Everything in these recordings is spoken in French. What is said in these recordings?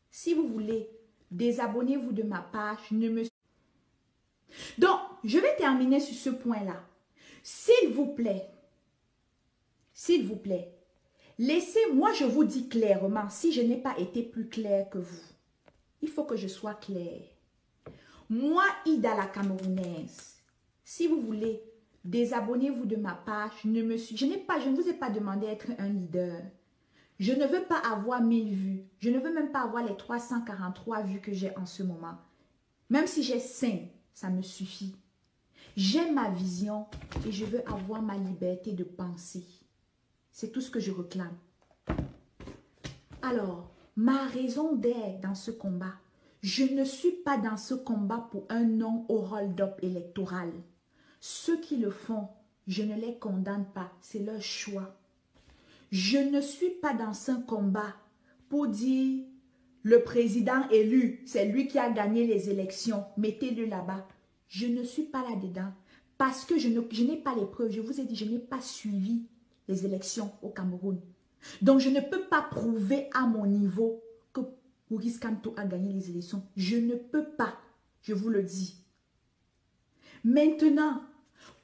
Si vous voulez, désabonnez-vous de ma page. Donc, je vais terminer sur ce point-là. S'il vous plaît, laissez-moi, je vous dis clairement, si je n'ai pas été plus claire que vous, il faut que je sois claire. Moi, Ida la Camerounaise, si vous voulez, désabonnez-vous de ma page. Je ne vous ai pas demandé d'être un leader. Je ne veux pas avoir 1000 vues. Je ne veux même pas avoir les 343 vues que j'ai en ce moment. Même si j'ai 5, ça me suffit. J'ai ma vision et je veux avoir ma liberté de penser. C'est tout ce que je réclame. Alors, ma raison d'être dans ce combat, je ne suis pas dans ce combat pour un non au hold-up électoral. Ceux qui le font, je ne les condamne pas, c'est leur choix. Je ne suis pas dans ce combat pour dire le président élu, c'est lui qui a gagné les élections, mettez-le là-bas. Je ne suis pas là-dedans parce que je n'ai pas les preuves. Je vous ai dit, je n'ai pas suivi les élections au Cameroun. Donc, je ne peux pas prouver à mon niveau que Maurice Kamto a gagné les élections. Je ne peux pas, je vous le dis. Maintenant,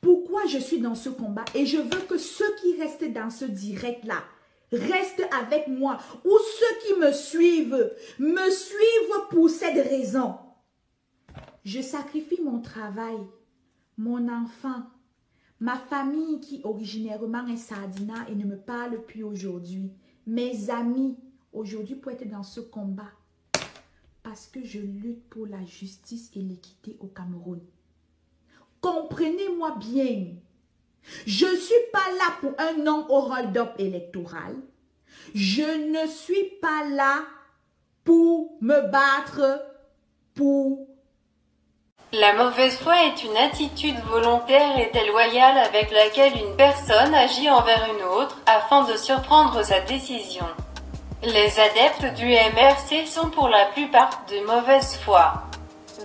pourquoi je suis dans ce combat? Et je veux que ceux qui restent dans ce direct-là restent avec moi. Ou ceux qui me suivent pour cette raison. Je sacrifie mon travail, mon enfant, ma famille qui originairement est Sardina et ne me parle plus aujourd'hui. Mes amis, aujourd'hui pour être dans ce combat. Parce que je lutte pour la justice et l'équité au Cameroun. Comprenez-moi bien. Je ne suis pas là pour un non au hold-up électoral. Je ne suis pas là pour me battre pour... La mauvaise foi est une attitude volontaire et déloyale avec laquelle une personne agit envers une autre afin de surprendre sa décision. Les adeptes du MRC sont pour la plupart de mauvaise foi.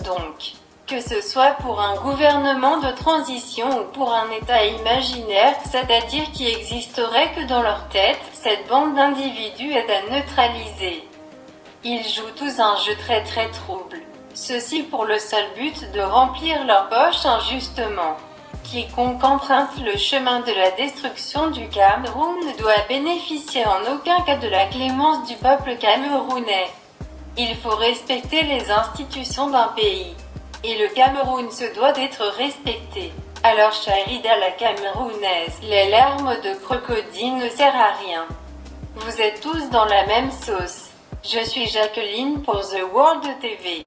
Donc, que ce soit pour un gouvernement de transition ou pour un État imaginaire, c'est-à-dire qui existerait que dans leur tête, cette bande d'individus est à neutraliser. Ils jouent tous un jeu très trouble. Ceci pour le seul but de remplir leur poche injustement. Quiconque emprunte le chemin de la destruction du Cameroun ne doit bénéficier en aucun cas de la clémence du peuple camerounais. Il faut respecter les institutions d'un pays. Et le Cameroun se doit d'être respecté. Alors chère Ida la Camerounaise, les larmes de crocodile ne servent à rien. Vous êtes tous dans la même sauce. Je suis Jacqueline pour The World TV.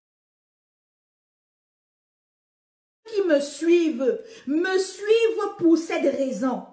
Qui me suivent pour cette raison.